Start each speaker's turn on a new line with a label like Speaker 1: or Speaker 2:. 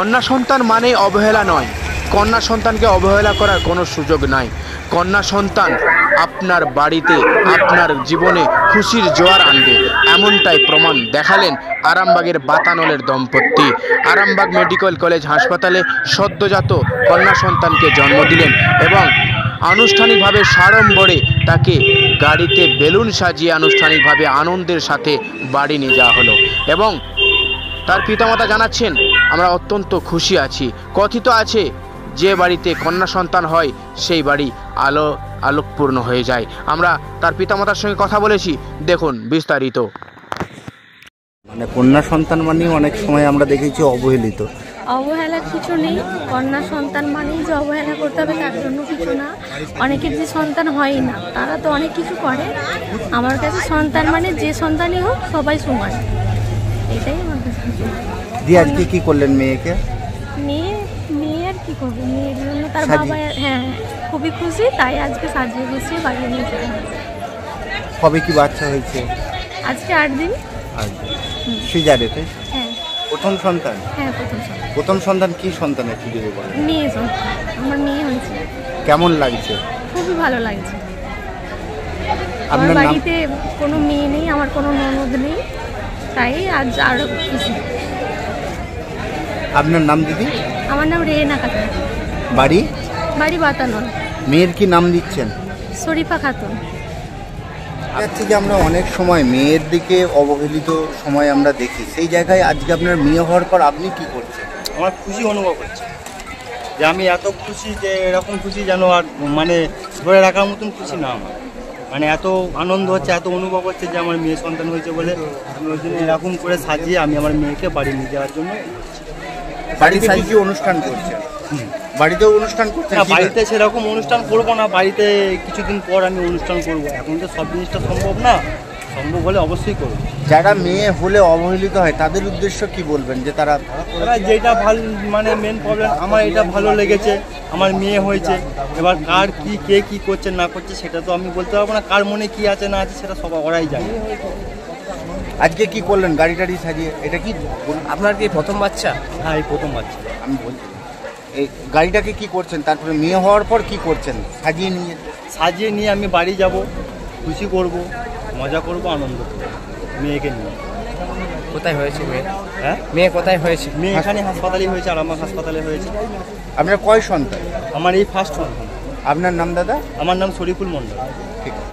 Speaker 1: কন্যা সন্তান মানেই অবহেলা নয়, কন্যা সন্তানকে অবহেলা করার কোনো সুযোগ নাই। কন্যা সন্তান আপনার বাড়িতে আপনার জীবনে খুশির জোয়ার আনবে, এমনটাই প্রমাণ দেখালেন আরামবাগের বাতানলের দম্পতি। আরামবাগ মেডিকেল কলেজ হাসপাতালে সদ্যজাত কন্যা সন্তানকে জন্ম দিলেন এবং আনুষ্ঠানিকভাবে সাড়ম্বরে তাকে গাড়িতে বেলুন সাজিয়ে আনুষ্ঠানিকভাবে আনন্দের সাথে বাড়ি নিয়ে যাওয়া হলো এবং তার পিতামাতা জানাচ্ছেন, আমরা অত্যন্ত খুশি আছি। কথিত আছে যে বাড়িতে কন্যা সন্তান হয় সেই বাড়ি আলোকপূর্ণ হয়ে যায়। আমরা তার পিতামাতার সঙ্গে কথা বলেছি, দেখুন বিস্তারিত।
Speaker 2: মানে কন্যা সন্তান মানে অনেক সময় আমরা দেখেছি অবহেলিত।
Speaker 3: অবহেলার কিছু নেই, কন্যা সন্তান মানেই যে অবহেলা করতে হবে তার জন্য কিছু না। অনেকের যে সন্তান হয় না তারা তো অনেক কিছু করে, আমার কাছে সন্তান মানে যে সন্তানই হোক সবাই সমান, এটাই আমার কাছে।
Speaker 2: দিয়ে আজকে কি করলেন মেয়েকে?
Speaker 3: মেয়ে আর কি করবে, মেয়ের জন্য তার বাবা খুবই খুশি, তাই আজকে সাজিয়ে গুছিয়ে বাড়ি নিয়ে যাওয়া।
Speaker 2: কবে কি বাচ্চা হয়েছে?
Speaker 3: আজকে 8 দিন।
Speaker 2: সিজারেতে?
Speaker 3: হ্যাঁ।
Speaker 2: প্রথম সন্তান?
Speaker 3: হ্যাঁ, প্রথম সন্তান।
Speaker 2: প্রথম সন্তান কি সন্তান একটু যদি বলেন?
Speaker 3: মেয়ে সন্তান, আমার মেয়ে হয়েছে।
Speaker 2: কেমন লাগছে?
Speaker 3: খুবই ভালো লাগছে। আমার
Speaker 2: আপনার
Speaker 3: বাড়িতে কোনো মেয়ে নেই, আমার কোনো ননদ নেই, তাই আজ আরো খুশি।
Speaker 2: আপনার নাম দিদি?
Speaker 3: আমার নাম রেহেনা খাতুন।
Speaker 2: বাড়ি?
Speaker 3: বাড়ি বাতানল।
Speaker 2: মেয়ের কি নাম দিচ্ছেন?
Speaker 3: শরীফা খাতুন।
Speaker 2: আজকে যে আমরা অনেক সময় মেয়ের দিকে অবহেলিত সময় আমরা দেখি, সেই জায়গায় আজকে আপনার মেয়ে হওয়ার পর আপনি কি করছেন?
Speaker 4: আমার খুশি অনুভব হচ্ছে যে আমি এত খুশি, যে এরকম খুশি যেন আর মানে ধরে রাখার মতন খুশি না আমার। মানে এত আনন্দ হচ্ছে, এত অনুভব হচ্ছে যে আমার মেয়ে সন্তান হয়েছে বলে আমি ওই জন্য এরকম করে সাজিয়ে আমি আমার মেয়েকে বাড়ি নিয়ে যাওয়ার জন্য।
Speaker 2: বাড়িতে সাজিয়ে অনুষ্ঠান করছেন? বাড়িতেও অনুষ্ঠান করছেন?
Speaker 4: না, বাড়িতে সেরকম অনুষ্ঠান করবো না, বাড়িতে কিছুদিন পর আমি অনুষ্ঠান করব। এখন তো সব জিনিসটা সম্ভব না, সম্ভব হলে অবশ্যই করবো।
Speaker 2: যারা মেয়ে হলে অবহেলিত হয় তাদের উদ্দেশ্য কি বলবেন? যে তারা
Speaker 4: যেটা ভালো, মানে মেন প্রবলেম আমার এটা ভালো লেগেছে, আমার মেয়ে হয়েছে। এবার কার কি, কে কি করছে না করছে সেটা তো আমি বলতে পারবো না, কার মনে কি আছে না আছে সেটা সবাই ওরাই জানে।
Speaker 2: আজকে কি করলেন গাড়ি টাড়ি সাজিয়ে? এটা কি
Speaker 5: আপনার কি প্রথম বাচ্চা?
Speaker 4: হ্যাঁ, এই প্রথম বাচ্চা।
Speaker 2: আমি বলছি এই গাড়িটাকে কি করছেন, তারপরে মেয়ে হওয়ার পর কি করছেন? সাজিয়ে
Speaker 4: নিয়ে আমি বাড়ি যাব, খুশি করব, মজা করব, আনন্দ করব মেয়েকে নিয়ে।
Speaker 5: কোথায় হয়েছে মেয়ে?
Speaker 4: হ্যাঁ,
Speaker 5: মেয়ে কোথায় হয়েছে?
Speaker 4: মেয়ে এখানে হাসপাতালে হয়েছে, আরামবাগ হাসপাতালে হয়েছে।
Speaker 2: আপনার কয় সন্তান?
Speaker 4: আমার এই ফার্স্ট সন্তান।
Speaker 2: আপনার নাম দাদা?
Speaker 4: আমার নাম শরীফুল মন্ডল।
Speaker 2: ঠিক আছে।